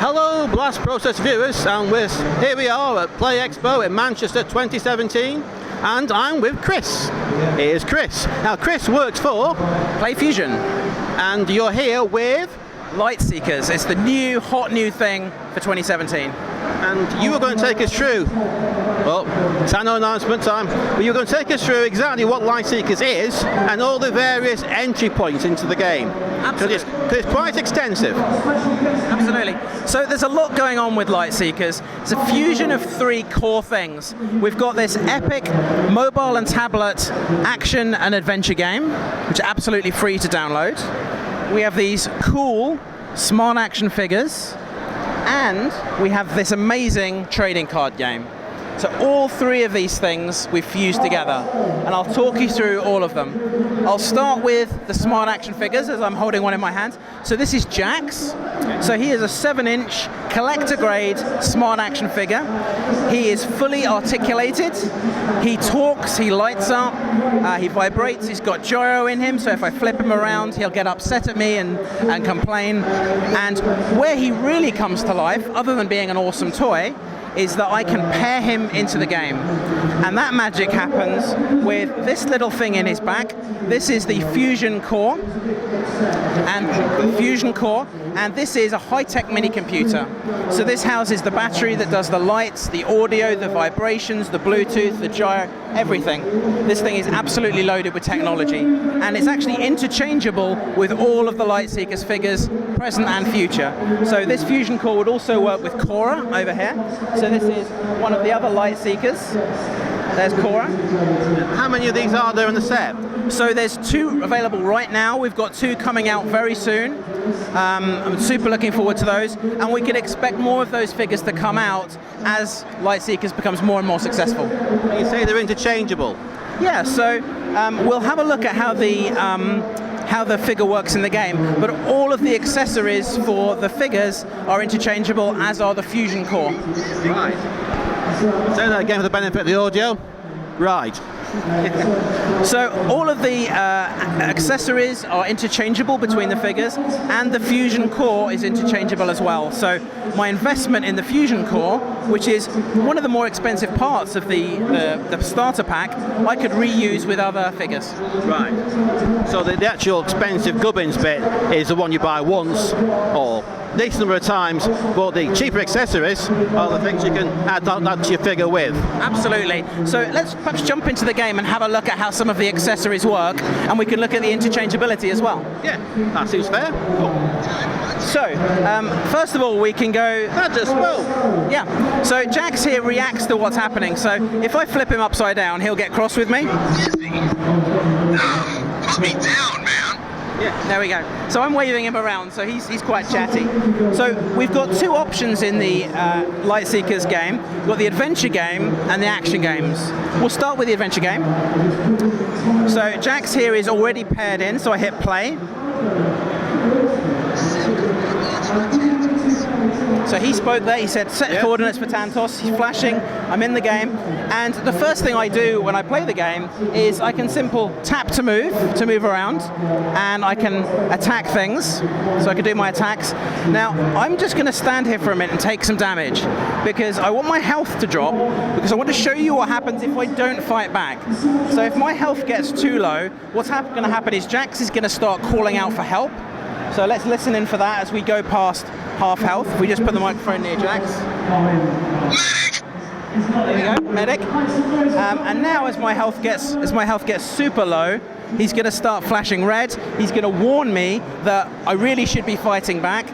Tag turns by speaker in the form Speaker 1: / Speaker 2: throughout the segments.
Speaker 1: Hello Blast Process viewers, and here we are at PLAYExpo in Manchester 2017, and I'm with Chris. Here's Chris. Now Chris works for
Speaker 2: PlayFusion,
Speaker 1: and you're here with
Speaker 2: Lightseekers. It's the hot new thing for 2017.
Speaker 1: And you were going to take us through, well, it's an announcement time, but you're going to take us through exactly what Lightseekers is and all the various entry points into the game.
Speaker 2: Absolutely.
Speaker 1: Because it's quite extensive.
Speaker 2: Absolutely. So there's a lot going on with Lightseekers. It's a fusion of three core things. We've got this epic mobile and tablet action and adventure game, which is absolutely free to download. We have these cool smart action figures, and we have this amazing trading card game. So all three of these things we've fused together, and I'll talk you through all of them. I'll start with the smart action figures, as I'm holding one in my hand. So this is Jax. So he is a 7-inch collector grade smart action figure. He is fully articulated. He talks, he lights up, he vibrates, he's got gyro in him, so if I flip him around, he'll get upset at me and complain. And where he really comes to life, other than being an awesome toy, is that I can pair him into the game. And that magic happens with this little thing in his back. This is the Fusion Core, and this is a high-tech mini computer. So this houses the battery that does the lights, the audio, the vibrations, the Bluetooth, the gyro, everything. This thing is absolutely loaded with technology, and it's actually interchangeable with all of the Lightseekers figures, present and future. So this Fusion Core would also work with Cora over here. So this is one of the other Lightseekers. There's Cora.
Speaker 1: How many of these are there in the set?
Speaker 2: So there's 2 available right now. We've got 2 coming out very soon. I'm super looking forward to those, and we can expect more of those figures to come out as Lightseekers becomes more and more successful.
Speaker 1: You say they're interchangeable?
Speaker 2: Yeah, so we'll have a look at how the figure works in the game, but all of the accessories for the figures are interchangeable, as are the Fusion Core.
Speaker 1: Right. Say that again for the benefit of the audio. Right.
Speaker 2: So all of the accessories are interchangeable between the figures, and the Fusion Core is interchangeable as well. So my investment in the Fusion Core, which is one of the more expensive parts of the starter pack, I could reuse with other figures.
Speaker 1: Right. So the actual expensive gubbins bit is the one you buy once, or decent number of times, but the cheaper accessories are the things you can add that to your figure with.
Speaker 2: Absolutely. So let's perhaps jump into the game and have a look at how some of the accessories work, and we can look at the interchangeability as well.
Speaker 1: Yeah, that seems fair. Cool.
Speaker 2: So, first of all, we can go... Yeah, so Jax here reacts to what's happening. So if I flip him upside down, he'll get cross with me.
Speaker 3: Put me down, man.
Speaker 2: Yeah, there we go. So I'm waving him around, so he's quite chatty. So we've got 2 options in the Lightseekers game. We've got the adventure game and the action games. We'll start with the adventure game. So Jax here is already paired in, so I hit play. So he spoke there, he said set coordinates for Tantos, he's flashing, I'm in the game, and the first thing I do when I play the game is I can tap to move around, and I can attack things, so I can do my attacks. Now, I'm just going to stand here for a minute and take some damage, because I want my health to drop, because I want to show you what happens if I don't fight back. So if my health gets too low, what's going to happen is Jax is going to start calling out for help. So let's listen in for that as we go past half health. If we just put the microphone near Jax. There we go, medic. And now as my health gets super low, he's going to start flashing red. He's going to warn me that I really should be fighting back.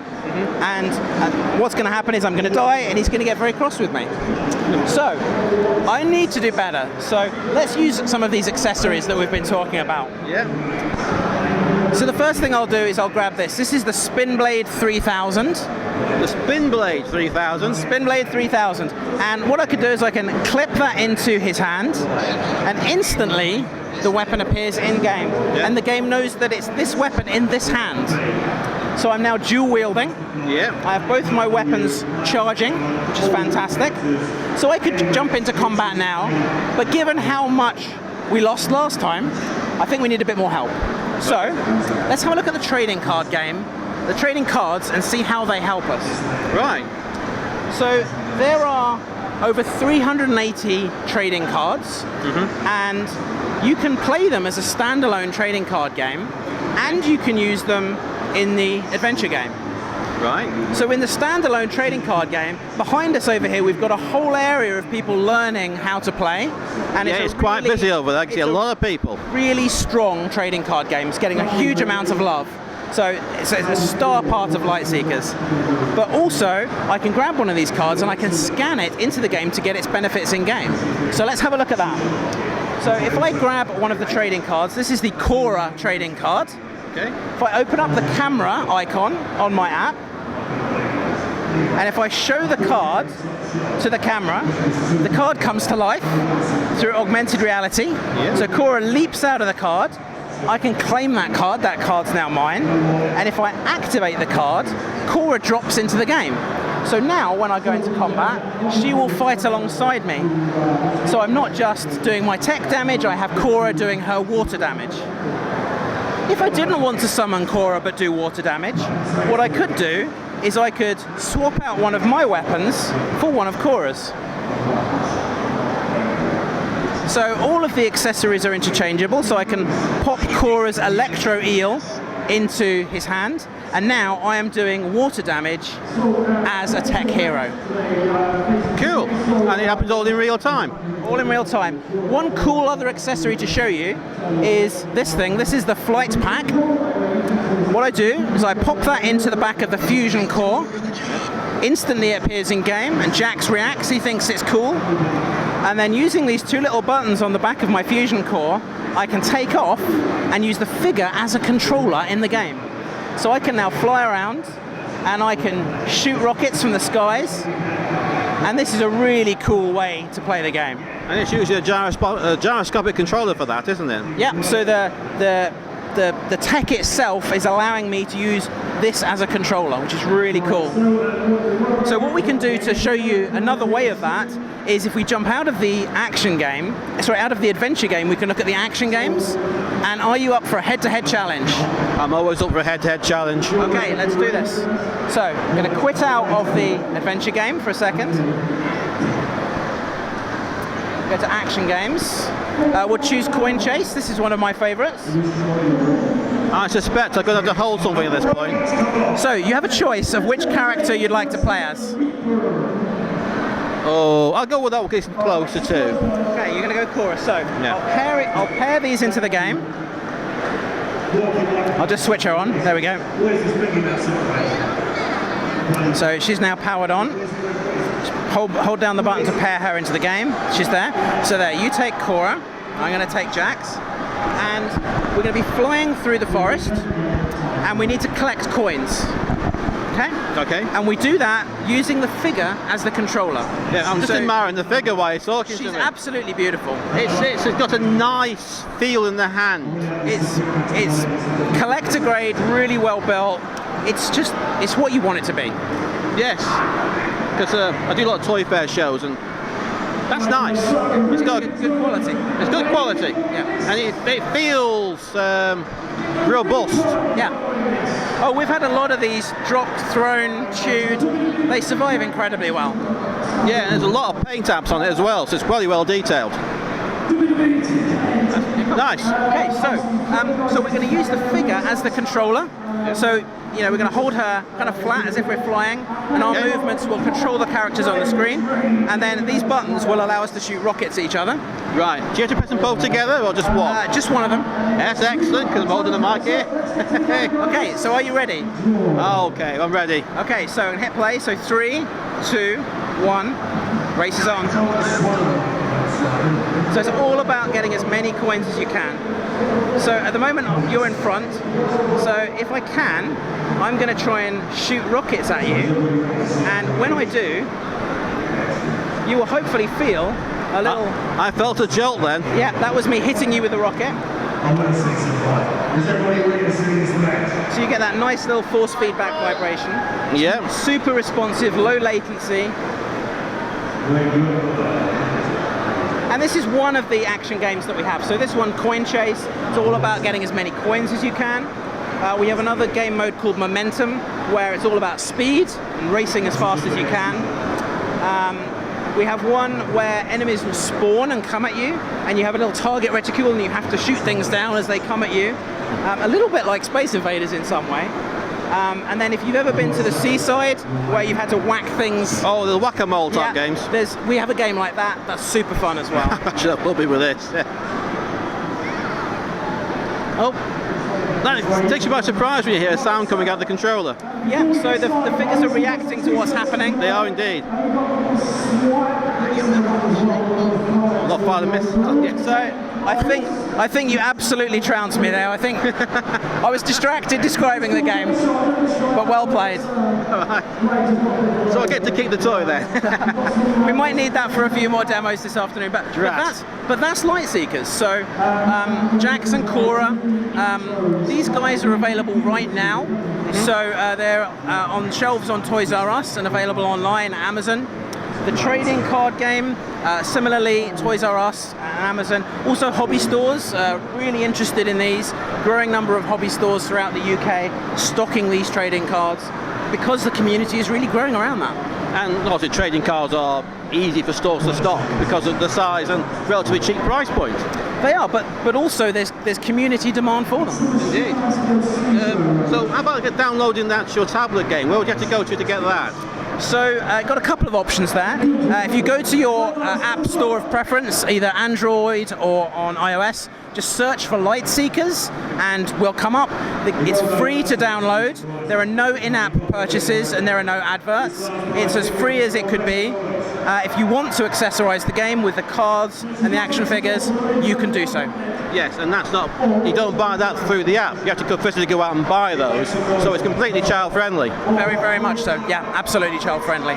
Speaker 2: And what's going to happen is I'm going to die, and he's going to get very cross with me. So I need to do better. So let's use some of these accessories that we've been talking about.
Speaker 1: Yeah.
Speaker 2: So the first thing I'll do is I'll grab this. This is the Spinblade 3000.
Speaker 1: The Spinblade 3000?
Speaker 2: Spinblade 3000. And what I can do is I can clip that into his hand, and instantly the weapon appears in-game. Yeah. And the game knows that it's this weapon in this hand. So I'm now dual wielding.
Speaker 1: Yeah.
Speaker 2: I have both my weapons charging, which is fantastic. So I could jump into combat now, but given how much we lost last time, I think we need a bit more help. So let's have a look at the trading card game. the trading cards and see how they help us.
Speaker 1: Right.
Speaker 2: So there are over 380 trading cards, and you can play them as a standalone trading card game, and you can use them in the adventure game.
Speaker 1: Right.
Speaker 2: So in the standalone trading card game, behind us over here, we've got a whole area of people learning how to play. And
Speaker 1: Yeah, it's quite busy over there. I can see a lot of people.
Speaker 2: Really strong trading card game. It's getting a huge amount of love. So it's a star part of Lightseekers. But also, I can grab one of these cards and I can scan it into the game to get its benefits in game. So let's have a look at that. So if I grab one of the trading cards, this is the Cora trading card.
Speaker 1: Okay.
Speaker 2: If I open up the camera icon on my app, and if I show the card to the camera, the card comes to life through augmented reality.
Speaker 1: Yeah.
Speaker 2: So Cora leaps out of the card. I can claim that card's now mine. And if I activate the card, Cora drops into the game. So now when I go into combat, she will fight alongside me. So I'm not just doing my tech damage, I have Cora doing her water damage. If I didn't want to summon Cora but do water damage, what I could do is I could swap out one of my weapons for one of Cora's. So all of the accessories are interchangeable, so I can pop Cora's Electro Eel into his hand, and now I am doing water damage as a tech hero.
Speaker 1: Cool. And it happens all in real time.
Speaker 2: All in real time. One cool other accessory to show you is this thing. This is the flight pack. What I do is I pop that into the back of the fusion core. Instantly it appears in game, and Jax reacts. He thinks it's cool. And then using these two little buttons on the back of my fusion core, I can take off and use the figure as a controller in the game. So I can now fly around and I can shoot rockets from the skies. And this is a really cool way to play the game.
Speaker 1: And it's usually a gyroscopic controller for that, isn't it?
Speaker 2: Yeah, so the tech itself is allowing me to use this as a controller, which is really cool. So what we can do to show you another way of that is if we jump out of the out of the adventure game, we can look at the action games. And are you up for a head-to-head challenge?
Speaker 1: I'm always up for a head-to-head challenge.
Speaker 2: Okay, let's do this. So I'm going to quit out of the adventure game for a second. Go to action games. We'll choose coin chase. This is one of my favorites.
Speaker 1: I suspect I'm going to have to hold something at this point.
Speaker 2: So you have a choice of which character you'd like to play as.
Speaker 1: Oh, I'll go with that one because it's closer to.
Speaker 2: Okay, you're going to go Cora. So
Speaker 1: Yeah.
Speaker 2: I'll pair these into the game. I'll just switch her on. There we go. So she's now powered on. Hold down the button to pair her into the game. She's there. So there, you take Cora. I'm going to take Jax. And we're going to be flying through the forest. And we need to collect coins. Okay?
Speaker 1: Okay.
Speaker 2: And we do that using the figure as the controller.
Speaker 1: Yeah, I'm just admiring the figure while you're talking to me.
Speaker 2: She's absolutely beautiful.
Speaker 1: It's got a nice feel in the hand.
Speaker 2: It's collector grade, really well built. It's what you want it to be.
Speaker 1: Yes, because I do a lot of toy fair shows and that's nice. It's got
Speaker 2: Good quality.
Speaker 1: It's good quality.
Speaker 2: Yeah.
Speaker 1: And it feels robust.
Speaker 2: Yeah. Oh, we've had a lot of these dropped, thrown, chewed. They survive incredibly well.
Speaker 1: Yeah, and there's a lot of paint apps on it as well, so it's really well detailed. Nice.
Speaker 2: Okay, so we're going to use the figure as the controller. So, we're going to hold her kind of flat as if we're flying, and our movements will control the characters on the screen. And then these buttons will allow us to shoot rockets at each other.
Speaker 1: Right. Do you have to press them both together or just one?
Speaker 2: Just one of them.
Speaker 1: That's excellent, because I'm holding the mic here.
Speaker 2: Okay, so are you ready?
Speaker 1: Okay, I'm ready.
Speaker 2: Okay, so hit play. So 3, 2, 1. Race is on. So it's all about getting as many coins as you can. So at the moment you're in front. So if I can, I'm going to try and shoot rockets at you. And when I do, you will hopefully feel a little...
Speaker 1: I felt a jolt then.
Speaker 2: Yeah, that was me hitting you with the rocket. So you get that nice little force feedback vibration.
Speaker 1: Yeah.
Speaker 2: Super responsive, low latency. And this is one of the action games that we have. So this one, Coin Chase, it's all about getting as many coins as you can. We have another game mode called Momentum, where it's all about speed and racing as fast as you can. We have one where enemies will spawn and come at you, and you have a little target reticule and you have to shoot things down as they come at you. A little bit like Space Invaders in some way. And then if you've ever been to the seaside where you've had to whack things...
Speaker 1: Oh, the whack-a-mole type games.
Speaker 2: We have a game like that, that's super fun as well.
Speaker 1: Actually, I'll be with this. Yeah. Oh, that takes you by surprise when you hear a sound coming out of the controller.
Speaker 2: Yeah, so the figures are reacting to what's happening.
Speaker 1: They are indeed. Not far to miss.
Speaker 2: So I think you absolutely trounced me there. I think I was distracted describing the game, but well played.
Speaker 1: Alright. So I get to keep the toy then.
Speaker 2: We might need that for a few more demos this afternoon, but that's Lightseekers. So Jax and Cora, these guys are available right now. So they're on shelves on Toys R Us and available online at Amazon. The trading card game, similarly, Toys R Us and Amazon. Also hobby stores, really interested in these. Growing number of hobby stores throughout the UK stocking these trading cards because the community is really growing around that.
Speaker 1: And obviously trading cards are easy for stores to stock because of the size and relatively cheap price point.
Speaker 2: They are, but also there's community demand for them.
Speaker 1: Indeed. So how about downloading that your tablet game? Where would you have to go to get that?
Speaker 2: So got a couple of options there. If you go to your app store of preference, either Android or on iOS, just search for Lightseekers and we'll come up. It's free to download. There are no in-app purchases and there are no adverts. It's as free as it could be. If you want to accessorize the game with the cards and the action figures, you can do so.
Speaker 1: Yes, and that's not, you don't buy that through the app. You have to physically go out and buy those. So it's completely child friendly.
Speaker 2: Very, very much so. Yeah, absolutely child friendly.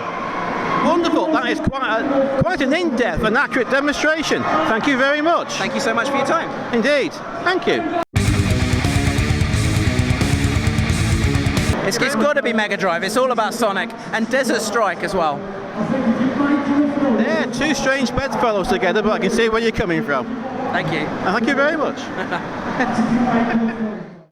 Speaker 1: Wonderful. That is quite an in-depth and accurate demonstration. Thank you very much.
Speaker 2: Thank you so much for your time.
Speaker 1: Indeed. Thank you.
Speaker 2: It's got to be Mega Drive. It's all about Sonic and Desert Strike as well.
Speaker 1: They're two strange bedfellows together, but I can see where you're coming from.
Speaker 2: Thank you.
Speaker 1: And thank you very much.